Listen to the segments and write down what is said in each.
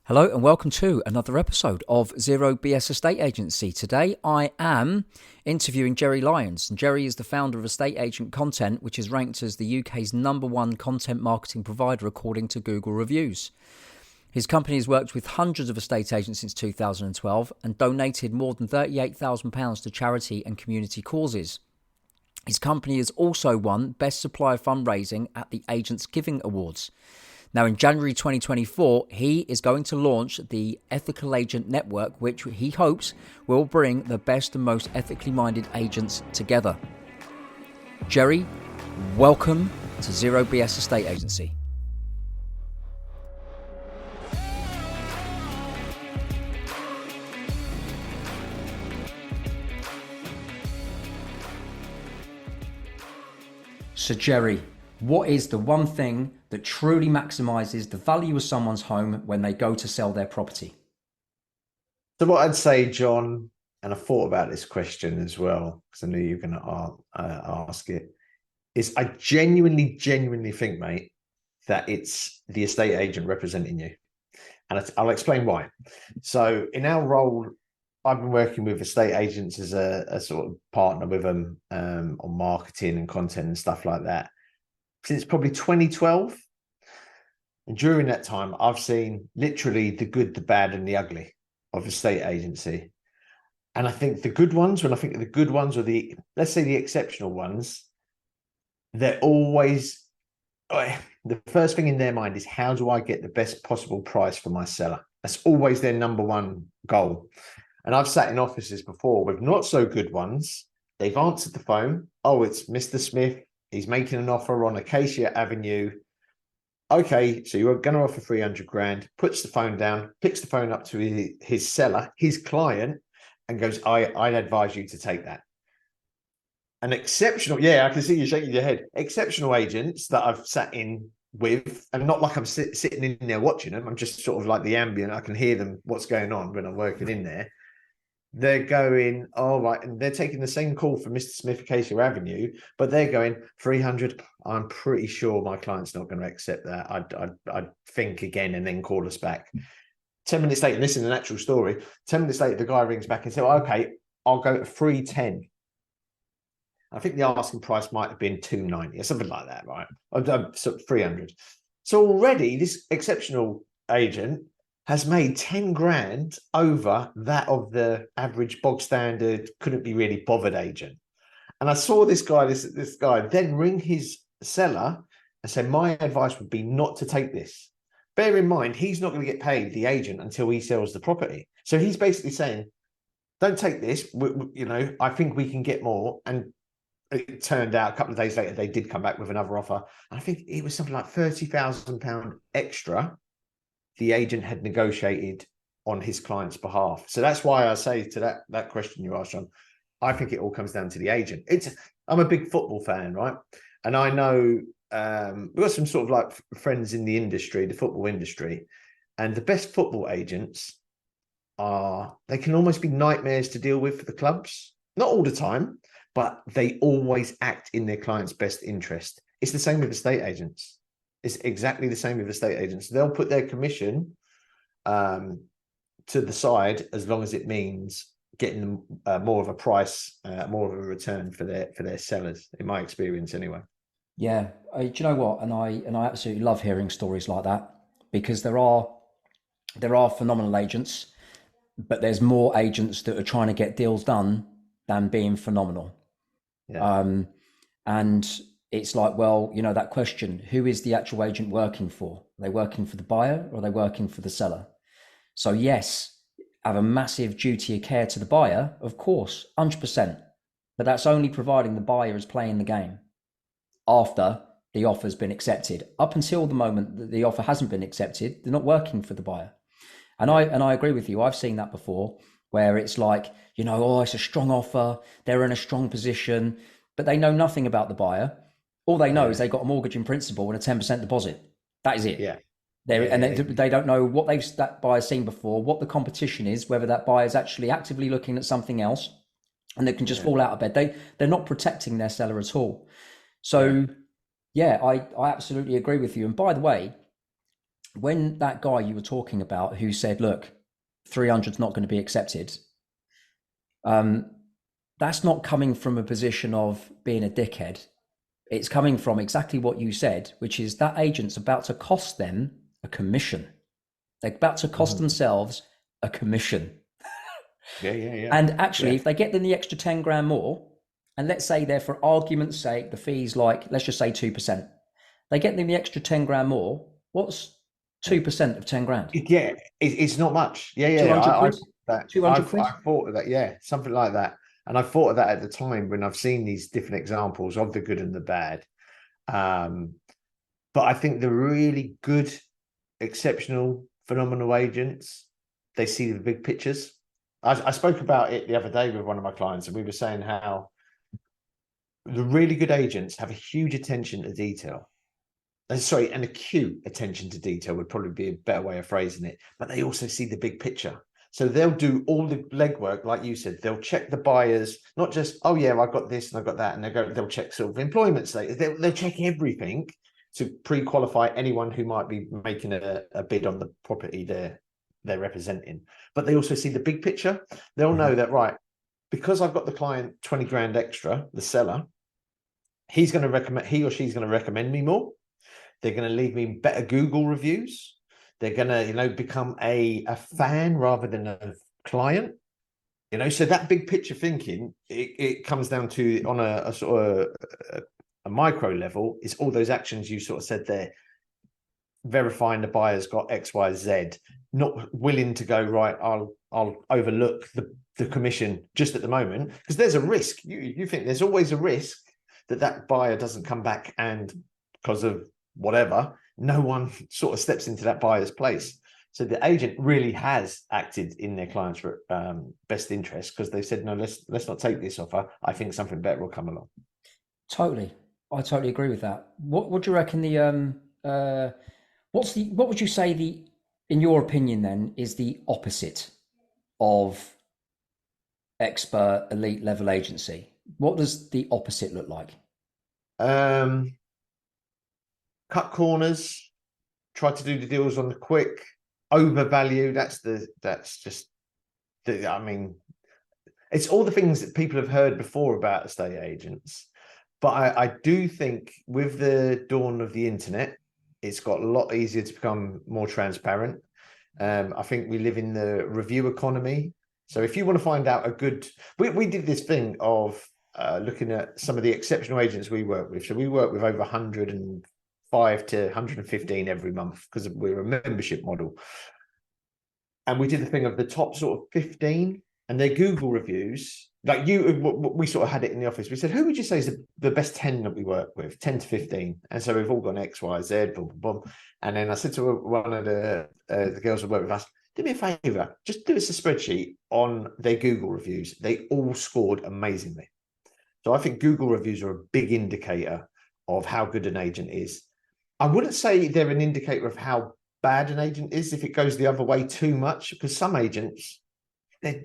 Hello and welcome to another episode of Zero BS Estate Agency. Today I am interviewing Jerry Lyons. And Jerry is the founder of Estate Agent Content, which is ranked as the UK's #1 content marketing provider according to Google reviews. His company has worked with hundreds of estate agents since 2012 and donated more than £38,000 to charity and community causes. His company has also won Best Supplier Fundraising at the Agents Giving Awards. Now, in January 2024, he is going to launch the Ethical Agent Network, which he hopes will bring the best and most ethically minded agents together. Jerry, welcome to Zero BS Estate Agency. So, Jerry, what is the one thing that truly maximizes the value of someone's home when they go to sell their property? So what I'd say, John, and I thought about this question as well, because I knew you were going to ask it, is I genuinely think, mate, that it's the estate agent representing you. And I'll explain why. So in our role, I've been working with estate agents as a sort of partner with them on marketing and content and stuff like that since probably 2012. And during that time, I've seen literally the good, the bad, and the ugly of estate agency. And I think the good ones, when I think of the good ones, or let's say the exceptional ones, they're always, the first thing in their mind is, how do I get the best possible price for my seller? That's always their #1 goal. And I've sat in offices before with not so good ones. They've answered the phone. Oh, it's Mr. Smith. He's making an offer on Acacia Avenue. Okay, so you're going to offer 300 grand, puts the phone down, picks the phone up to his seller, his client, and goes, I'd advise you to take that. An exceptional, yeah, I can see you shaking your head. Exceptional agents that I've sat in with, and not like I'm sitting in there watching them. I'm just sort of like the ambient. I can hear them, what's going on when I'm working in there. They're going, all right, and they're taking the same call from Mr. Smith, Acacia Avenue, but they're going 300. I'm pretty sure my client's not going to accept that. I'd think again and then call us back. 10 minutes later, and this is an actual story. 10 minutes later, the guy rings back and says, okay, I'll go to 310. I think the asking price might have been 290 or something like that, right? So 300. So already this exceptional agent has made 10 grand over that of the average bog standard, couldn't be really bothered agent. And I saw this guy then ring his seller and say, my advice would be not to take this. Bear in mind, he's not going to get paid, the agent, until he sells the property. So he's basically saying, don't take this. I think we can get more. And it turned out a couple of days later, they did come back with another offer. I think it was something like £30,000 extra the agent had negotiated on his client's behalf. So that's why I say to that question you asked, John, I think it all comes down to the agent. I'm a big football fan, right? And I know we've got some sort of like friends in the industry, the football industry, and the best football agents they can almost be nightmares to deal with for the clubs. Not all the time, but they always act in their client's best interest. It's the same with estate agents. It's exactly the same with estate agents. They'll put their commission to the side as long as it means getting more of a price, more of a return for their sellers. In my experience, anyway. Yeah, do you know what? And I absolutely love hearing stories like that, because there are phenomenal agents, but there's more agents that are trying to get deals done than being phenomenal. Yeah. And it's like, well, that question, who is the actual agent working for? Are they working for the buyer or are they working for the seller? So yes, have a massive duty of care to the buyer, of course, 100%. But that's only providing the buyer is playing the game after the offer's been accepted. Up until the moment that the offer hasn't been accepted, they're not working for the buyer. And I agree with you. I've seen that before, where it's like, it's a strong offer. They're in a strong position, but they know nothing about the buyer. All they know is they got a mortgage in principle and a 10% deposit. That is it. Yeah. They don't know what that buyer's seen before, what the competition is, whether that buyer's actually actively looking at something else, and they can just fall out of bed. They're not protecting their seller at all. So, I absolutely agree with you. And by the way, when that guy you were talking about who said, look, 300 is not going to be accepted, um, that's not coming from a position of being a dickhead. It's coming from exactly what you said, which is that agent's about to cost them a commission. They're about to cost Mhm. themselves a commission. Yeah. And actually, Yeah. if they get them the extra 10 grand more, and let's say they're, for argument's sake, the fee's like, let's just say 2%, they get them the extra 10 grand more. What's 2% of 10 grand? Yeah, it's not much. Yeah. 200 I quid? thought that 200 quid? I thought of that. Yeah, something like that. And I thought of that at the time when I've seen these different examples of the good and the bad. Um, but I think the really good, exceptional, phenomenal agents, they see the big pictures. I spoke about it the other day with one of my clients, and we were saying how the really good agents have a huge attention to detail. Sorry, an acute attention to detail would probably be a better way of phrasing it, but they also see the big picture. So they'll do all the legwork, like you said. They'll check the buyers, not just, oh yeah, I've got this and I've got that, and they'll check sort of employment status. They'll check everything to pre-qualify anyone who might be making a bid on the property they're representing. But they also see the big picture. They'll know that, right, because I've got the client 20 grand extra, the seller, he or she's going to recommend me more. They're going to leave me better Google reviews. They're going to, become a fan rather than a client. So that big picture thinking, it comes down to, on a sort of a micro level, is all those actions you sort of said there, verifying the buyer's got X, Y, Z, not willing to go, right, I'll overlook the commission just at the moment, because there's a risk. You think there's always a risk that buyer doesn't come back, and because of whatever, no one sort of steps into that buyer's place. So the agent really has acted in their client's best interest, because they said, no, let's not take this offer. I think something better will come along. Totally. I totally agree with that. What do you reckon what would you say in your opinion then, is the opposite of expert elite level agency? What does the opposite look like? Um, cut corners, try to do the deals on the quick, overvalue. I mean, it's all the things that people have heard before about estate agents. But I do think with the dawn of the internet, it's got a lot easier to become more transparent. I think we live in the review economy. So if you want to find out we did this thing of looking at some of the exceptional agents we work with. So we work with over 105 to 115 every month, because we're a membership model. And we did the thing of the top sort of 15 and their Google reviews. Like we sort of had it in the office. We said, who would you say is the best 10 that we work with? 10 to 15. And so we've all gone X, Y, Z, boom, boom, boom. And then I said to one of the girls who work with us, do me a favor, just do us a spreadsheet on their Google reviews. They all scored amazingly. So I think Google reviews are a big indicator of how good an agent is. I wouldn't say they're an indicator of how bad an agent is if it goes the other way too much, because some agents, they're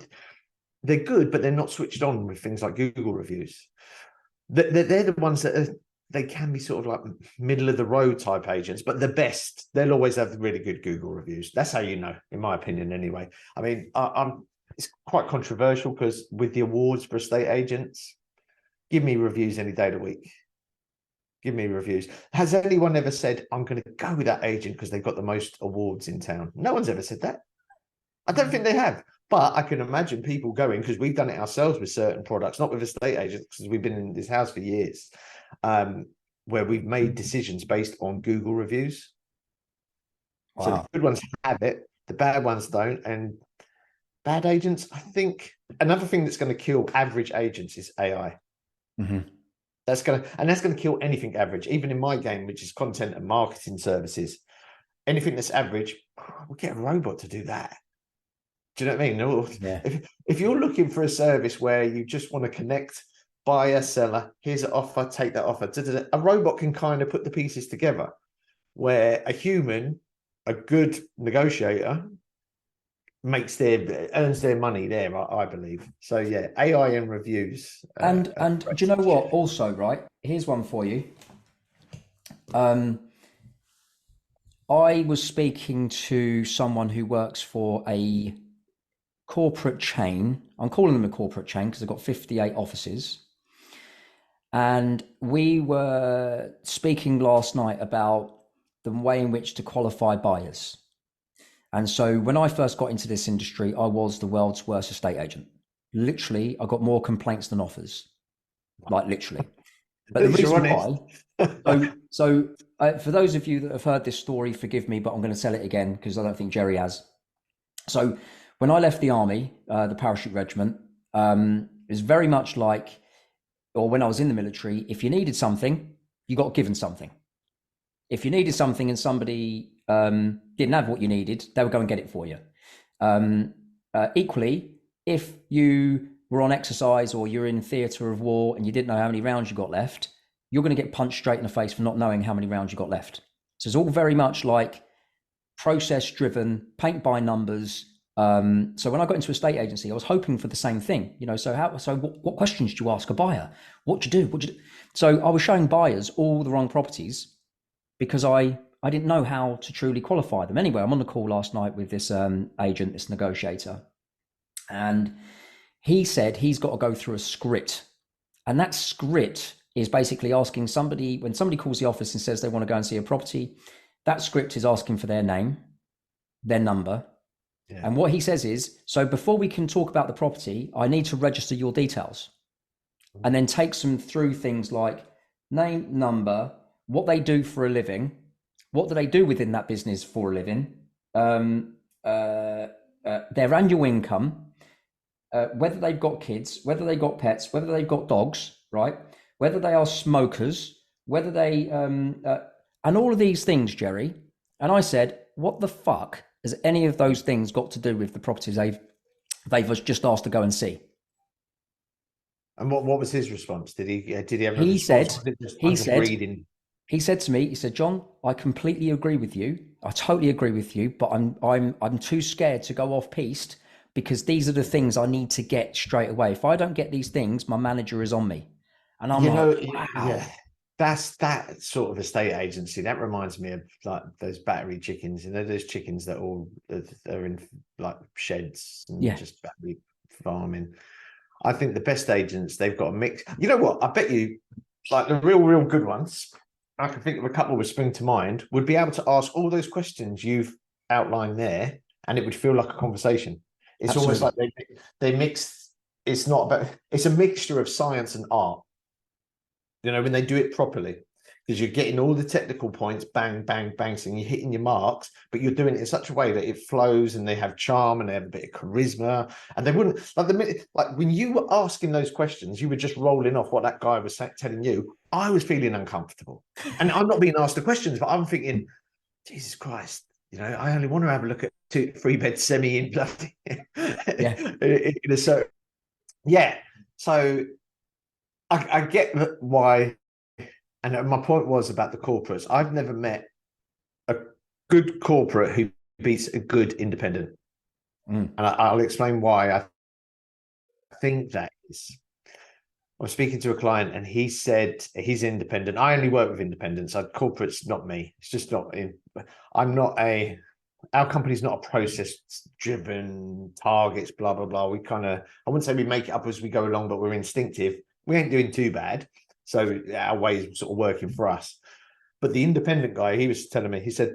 good, but they're not switched on with things like Google reviews. They're the ones that they can be sort of like middle of the road type agents, but the best, they'll always have really good Google reviews. That's how you know, in my opinion, anyway. I mean, it's quite controversial, because with the awards for estate agents, give me reviews any day of the week. Give me reviews. Has anyone ever said, I'm going to go with that agent because they've got the most awards in town? No one's ever said that. I don't think they have. But I can imagine people going, because we've done it ourselves with certain products, not with estate agents, because we've been in this house for years, where we've made decisions based on Google reviews. So the Wow. good ones have it, the bad ones don't. And bad agents, I think another thing that's going to kill average agents is AI. Mm-hmm. That's going to kill anything average, even in my game, which is content and marketing services. Anything that's average, we'll get a robot to do that. Do you know what I mean? Yeah. If you're looking for a service where you just want to connect buyer, seller, here's an offer, take that offer. A robot can kind of put the pieces together, where a human, a good negotiator, earns their money there, I believe. So yeah, AI and reviews. And do you know what? Also, right, here's one for you. I was speaking to someone who works for a corporate chain. I'm calling them a corporate chain because they've got 58 offices. And we were speaking last night about the way in which to qualify buyers. And so when I first got into this industry, I was the world's worst estate agent. Literally, I got more complaints than offers, like literally. But At the least you're reason honest. why, for those of you that have heard this story, forgive me, but I'm going to tell it again because I don't think Jerry has. So when I left the army, the parachute regiment, it was very much like, or when I was in the military, if you needed something, you got given something. If you needed something and somebody didn't have what you needed, they would go and get it for you. Equally, if you were on exercise or you're in theatre of war and you didn't know how many rounds you got left, you're going to get punched straight in the face for not knowing how many rounds you got left. So it's all very much like process driven, paint by numbers. So when I got into a estate agency, I was hoping for the same thing. So what questions do you ask a buyer? What do you do? So I was showing buyers all the wrong properties because I didn't know how to truly qualify them. Anyway, I'm on the call last night with this agent, this negotiator, and he said he's got to go through a script. And that script is basically asking somebody, when somebody calls the office and says they want to go and see a property, that script is asking for their name, their number. Yeah. And what he says is, so before we can talk about the property, I need to register your details. And then takes them through things like name, number, what they do for a living, what do they do within that business for a living, their annual income, whether they've got kids, whether they've got pets, whether they've got dogs, right? Whether they are smokers, whether they, and all of these things, Jerry. And I said, what the fuck has any of those things got to do with the properties they've just asked to go and see? And what was his response? Did he have a he response? He said to me, he said, John, I completely agree with you. I totally agree with you, but I'm too scared to go off piste because these are the things I need to get straight away. If I don't get these things, my manager is on me. And I'm wow. Yeah, that's that sort of estate agency. That reminds me of like those battery chickens. Those chickens that are in like sheds and just battery farming. I think the best agents, they've got a mix. You know what? I bet you, like the real good ones, I can think of a couple would spring to mind, would be able to ask all those questions you've outlined there, and it would feel like a conversation. It's Absolutely. Almost like they mix. It's not about. It's a mixture of science and art. When they do it properly, because you're getting all the technical points, bang, bang, bang, and you're hitting your marks, but you're doing it in such a way that it flows and they have charm and they have a bit of charisma. And they wouldn't like when you were asking those questions, you were just rolling off what that guy was telling you. I was feeling uncomfortable, and I'm not being asked the questions, but I'm thinking, Jesus Christ, I only want to have a look at 3-bed semi in bloody in a certain. Yeah, so I get why. And my point was about the corporates. I've never met a good corporate who beats a good independent. And I'll explain why I think that is. I was speaking to a client and he said he's independent. I only work with independents. Corporate's not me. It's just not in. Our company's not a process-driven targets, blah, blah, blah. I wouldn't say we make it up as we go along, but we're instinctive. We ain't doing too bad. So our way is sort of working for us. But the independent guy, he was telling me, he said,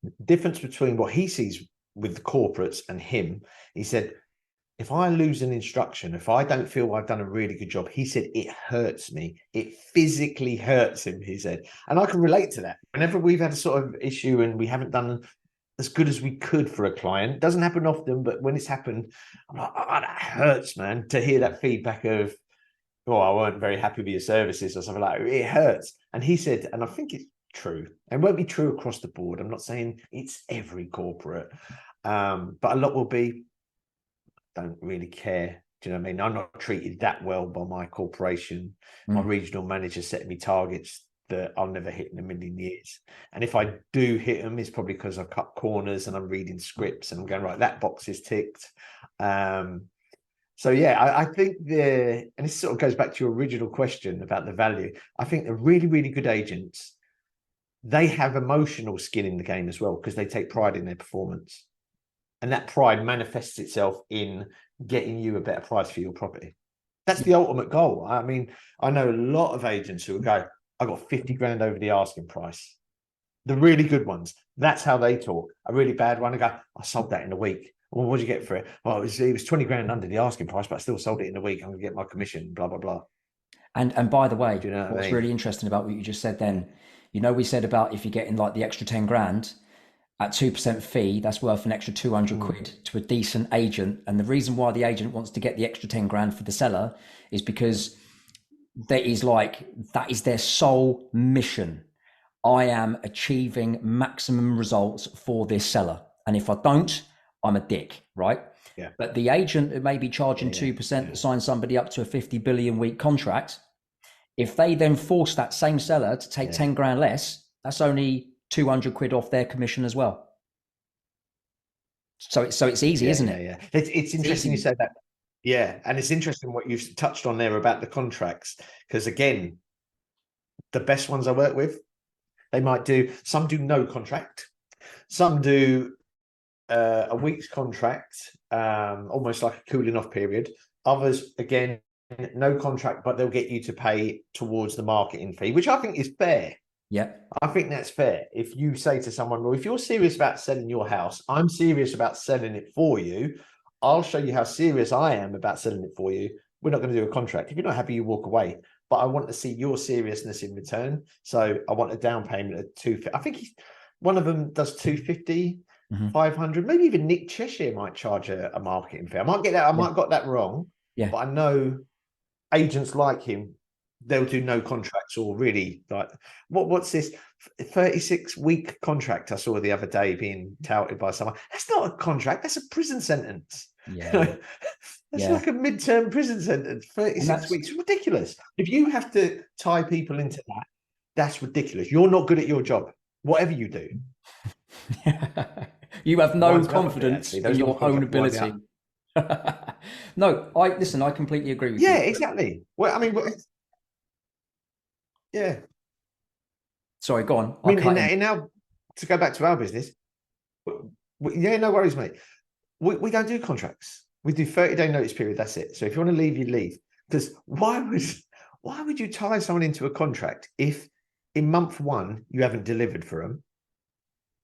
the difference between what he sees with the corporates and him, he said, if I lose an instruction, if I don't feel I've done a really good job, he said, it hurts me. It physically hurts him, he said. And I can relate to that. Whenever we've had a sort of issue and we haven't done as good as we could for a client, it doesn't happen often, but when it's happened, I'm like, oh, that hurts, man, to hear that feedback of, oh, I weren't very happy with your services or something like that. It hurts. And he said, and I think it's true, and won't be true across the board. I'm not saying it's every corporate, but a lot will be, don't really care. Do you know what I mean? I'm not treated that well by my corporation. My regional manager set me targets that I'll never hit in a million years. And if I do hit them, it's probably because I cut corners and I'm reading scripts and I'm going, right, that box is ticked. So yeah, I think and this sort of goes back to your original question about the value. I think the really, really good agents, they have emotional skin in the game as well, because they take pride in their performance. And that pride manifests itself in getting you a better price for your property. That's the ultimate goal. I mean, I know a lot of agents who will go, I got 50 grand over the asking price. The really good ones, that's how they talk. A really bad one, I go, I sold that in a week. Well, what did you get for it? Well, it was 20 grand under the asking price, but I still sold it in a week. I'm going to get my commission, blah, blah, blah. And by the way, Do you know what I what's mean? really interesting about what you just said then, we said about if you're getting like the extra 10 grand at 2% fee, that's worth an extra 200 quid to a decent agent. And the reason why the agent wants to get the extra 10 grand for the seller is because that is their sole mission. I am achieving maximum results for this seller. And if I don't, I'm a dick, right? Yeah. But the agent that may be charging 2% to sign somebody up to a 50 billion week contract, if they then force that same seller to take 10 grand less, that's only 200 quid off their commission as well. So it's easy, isn't it? Yeah. It's interesting you said that. Yeah. And it's interesting what you've touched on there about the contracts, because again, the best ones I work with, some do no contract, some do a week's contract, almost like a cooling off period. Others, again, no contract, but they'll get you to pay towards the marketing fee, which I think is fair. Yeah. I think that's fair. If you say to someone, well, if you're serious about selling your house, I'm serious about selling it for you. I'll show you how serious I am about selling it for you. We're not going to do a contract. If you're not happy, you walk away. But I want to see your seriousness in return. So I want a down payment of 250. I think one of them does 250, 500. Maybe even Nick Cheshire might charge a marketing fee. I might get that. I might got that wrong. Yeah. But I know agents like him, they'll do no contracts, or really like what's this 36-week contract I saw the other day being touted by someone. That's not a contract, that's a prison sentence. Yeah. That's like a midterm prison sentence. 36 weeks, ridiculous. If you have to tie people into that, that's ridiculous. You're not good at your job, whatever you do. You have no confidence in your own ability. No, I completely agree with you. Yeah, exactly. Well, I mean, yeah. Sorry, go on. I mean, now to go back to our business, no worries, mate. We don't do contracts. We do 30-day notice period. That's it. So if you want to leave, you leave. Because why would you tie someone into a contract if in month one you haven't delivered for them,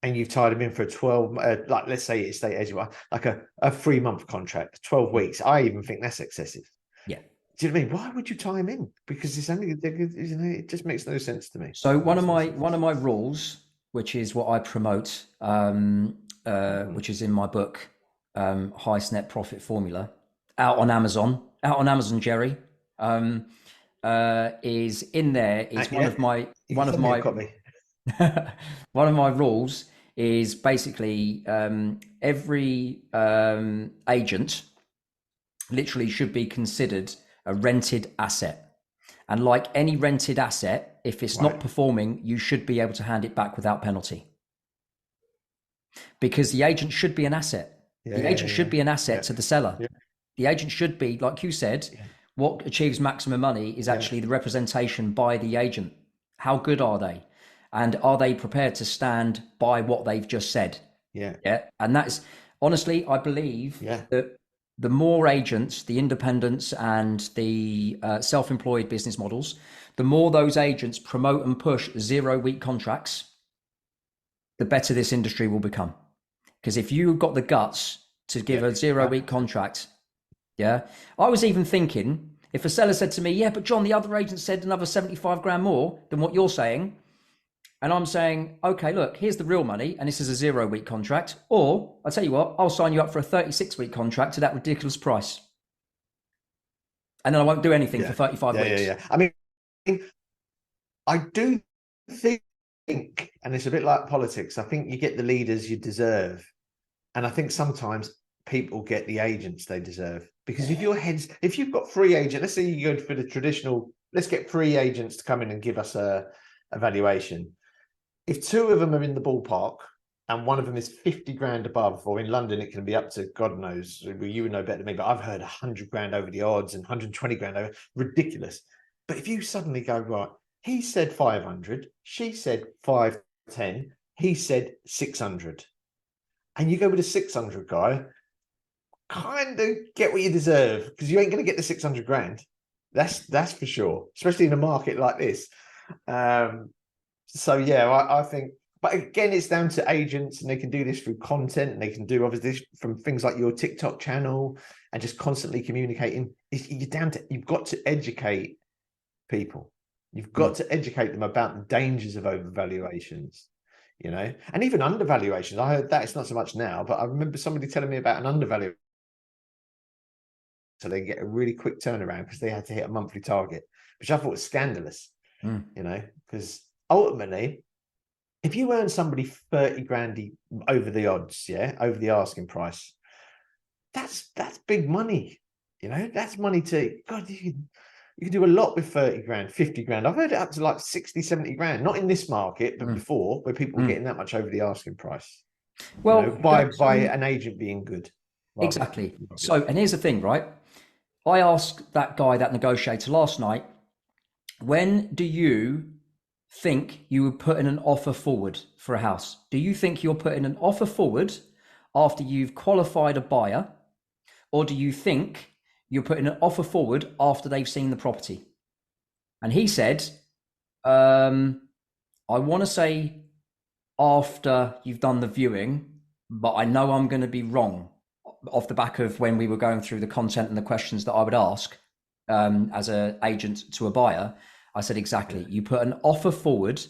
and you've tied them in for a 12, like let's say estate agent, like a 3-month contract, 12 weeks. I even think that's excessive. Yeah. Do you know what I mean? Why would you tie them in? Because it's only, it just makes no sense to me. So one of my rules, which is what I promote, which is in my book, Highest Net Profit Formula, out on Amazon, Jerry, is in there. Is one of my one of my rules is basically every agent literally should be considered a rented asset. And like any rented asset, if it's not performing, you should be able to hand it back without penalty. Because the agent should be an asset. The agent should be an asset to the seller. The agent should be, like you said, what achieves maximum money is actually the representation by the agent. How good are they? And are they prepared to stand by what they've just said? Yeah. And that's, honestly, I believe that the more agents, the independents and the self-employed business models, the more those agents promote and push 0-week contracts, the better this industry will become. Because if you've got the guts to give a 0-week contract, I was even thinking, if a seller said to me, but John, the other agent said another 75 grand more than what you're saying. And I'm saying, okay, look, here's the real money. And this is a 0-week contract. Or I'll tell you what, I'll sign you up for a 36-week contract to that ridiculous price. And then I won't do anything for 35 weeks. I mean, I do think, and it's a bit like politics, I think you get the leaders you deserve. And I think sometimes people get the agents they deserve. Because if you've got 3 agents, let's say you go for the traditional, let's get 3 agents to come in and give us a valuation. If 2 of them are in the ballpark and one of them is 50 grand above, or in London, it can be up to, God knows, you would know better than me, but I've heard 100 grand over the odds and 120 grand over, ridiculous. But if you suddenly go, right, he said 500, she said 5 10, he said 600. And you go with a 600 guy, kind of get what you deserve, because you ain't going to get the 600 grand. That's for sure, especially in a market like this. So yeah, I think, but again, it's down to agents, and they can do this through content, and they can do obviously from things like your TikTok channel and just constantly communicating. You're down to, you've got to educate people. You've got to educate them about the dangers of overvaluations, you know, and even undervaluations. I heard that it's not so much now, but I remember somebody telling me about an undervaluation. So they get a really quick turnaround because they had to hit a monthly target, which I thought was scandalous, you know, because ultimately, if you earn somebody 30 grand over the odds, over the asking price, that's big money, you know, that's money to, God, you can do a lot with 30 grand, 50 grand. I've heard it up to like 60, 70 grand, not in this market, but before, where people were getting that much over the asking price. Well, you know, by an agent being good. Exactly. So, and here's the thing, right? I asked that guy, that negotiator last night, when do you think you would put in an offer forward for a house? Do you think you're putting an offer forward after you've qualified a buyer? Or do you think you're putting an offer forward after they've seen the property? And he said, I want to say after you've done the viewing, but I know I'm going to be wrong off the back of when we were going through the content and the questions that I would ask as an agent to a buyer. I said, exactly. You put an offer forward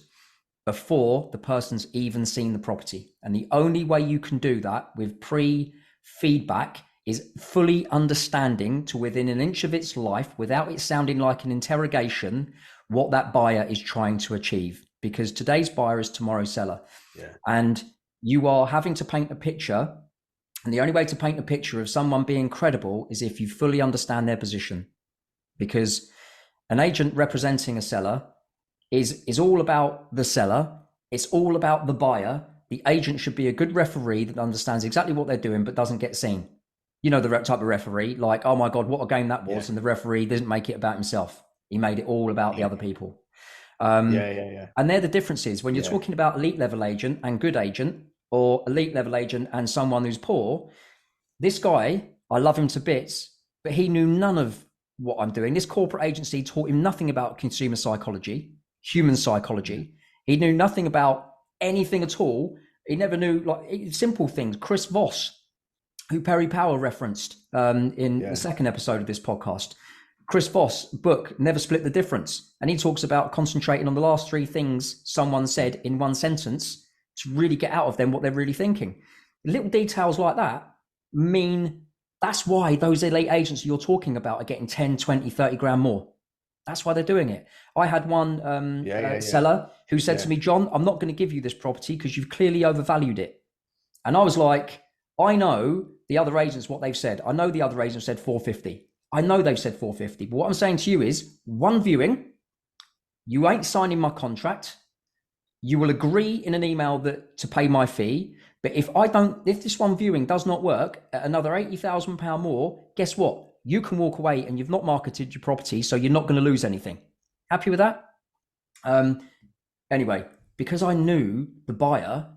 before the person's even seen the property. And the only way you can do that with pre-feedback is fully understanding to within an inch of its life, without it sounding like an interrogation, what that buyer is trying to achieve. Because today's buyer is tomorrow's seller. And you are having to paint a picture. And the only way to paint a picture of someone being credible is if you fully understand their position. Because an agent representing a seller is all about the seller. It's all about the buyer. The agent should be a good referee that understands exactly what they're doing, but doesn't get seen. You know, the type of referee, like, oh my God, what a game that was. And the referee didn't make it about himself. He made it all about the other people. And they're the differences. When you're talking about elite level agent and good agent, or elite level agent and someone who's poor, this guy, I love him to bits, but he knew none of what I'm doing. This corporate agency taught him nothing about consumer psychology, human psychology. He knew nothing about anything at all. He never knew, like, simple things. Chris Voss, who Perry Power referenced in the second episode of this podcast. Chris Voss' book, Never Split the Difference. And he talks about concentrating on the last three things someone said in one sentence to really get out of them what they're really thinking. Little details like that mean that's why those elite agents you're talking about are getting 10, 20, 30 grand more. That's why they're doing it. I had one seller who said to me, John, I'm not going to give you this property because you've clearly overvalued it. And I was like, I know the other agents, what they've said. I know the other agents said 450. I know they've said 450. But what I'm saying to you is one viewing, you ain't signing my contract. You will agree in an email that to pay my fee. But if this one viewing does not work at another £80,000 more, guess what? You can walk away and you've not marketed your property, so you're not going to lose anything. Happy with that? Anyway, because I knew the buyer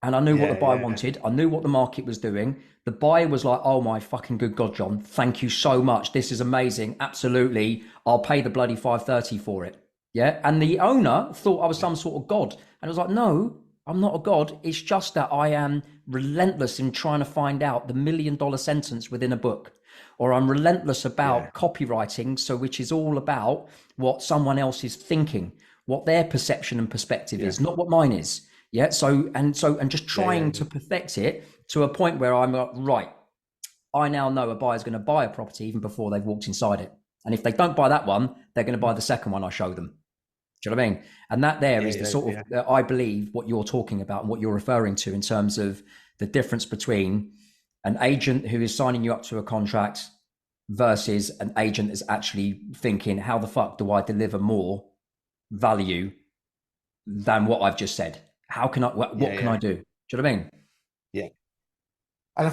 and I knew what the buyer wanted, I knew what the market was doing. The buyer was like, oh my fucking good God, John, thank you so much. This is amazing. Absolutely. I'll pay the bloody 530 for it. Yeah. And the owner thought I was some sort of God. And I was like, no, I'm not a God. It's just that I am relentless in trying to find out the $1 million sentence within a book. Or I'm relentless about copywriting, so which is all about what someone else is thinking, what their perception and perspective is, not what mine is. Yeah. And just trying to perfect it to a point where I'm like, right, I now know a buyer's going to buy a property even before they've walked inside it. And if they don't buy that one, they're going to buy the second one I show them. Do you know what I mean? And that is the sort of, I believe, what you're talking about and what you're referring to in terms of the difference between an agent who is signing you up to a contract versus an agent that's actually thinking, how the fuck do I deliver more value than what I've just said? How can I, what can I do? Do you know what I mean? Yeah. And I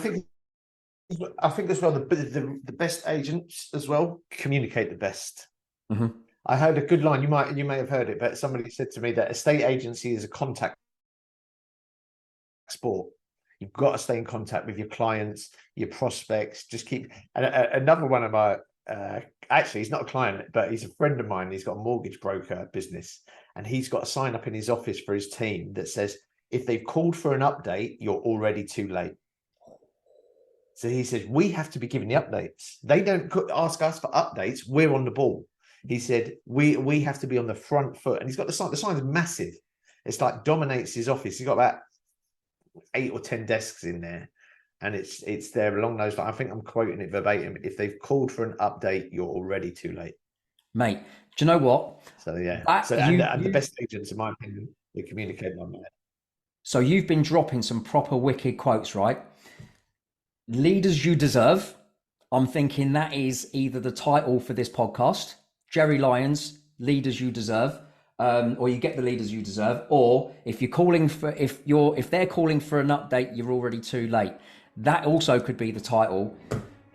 think as well, the best agents as well communicate the best. I heard a good line. You may have heard it, but somebody said to me that estate agency is a contact sport. You've got to stay in contact with your clients, your prospects. Just keep. And another one of my actually, he's not a client, but he's a friend of mine. He's got a mortgage broker business, and he's got a sign up in his office for his team that says, if they've called for an update, you're already too late. So he says, we have to be giving the updates. They don't ask us for updates. We're on the ball. He said, we have to be on the front foot. And he's got the sign. The sign's massive. It's like dominates his office. He's got about 8 or 10 desks in there. And it's there along those lines. I think I'm quoting it verbatim. If they've called for an update, you're already too late. Mate, do you know what? So, yeah. And the best agents, in my opinion, they communicate like that. So you've been dropping some proper wicked quotes, right? Leaders you deserve. I'm thinking that is either the title for this podcast, Jerry Lyons, Leaders You Deserve, or you get the leaders you deserve, or if they're calling for an update, you're already too late. That also could be the title.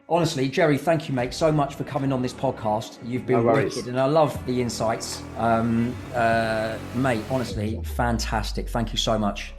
Honestly, Jerry, thank you, mate, so much for coming on this podcast. You've been wicked, and I love the insights. Mate, honestly, fantastic. Thank you so much.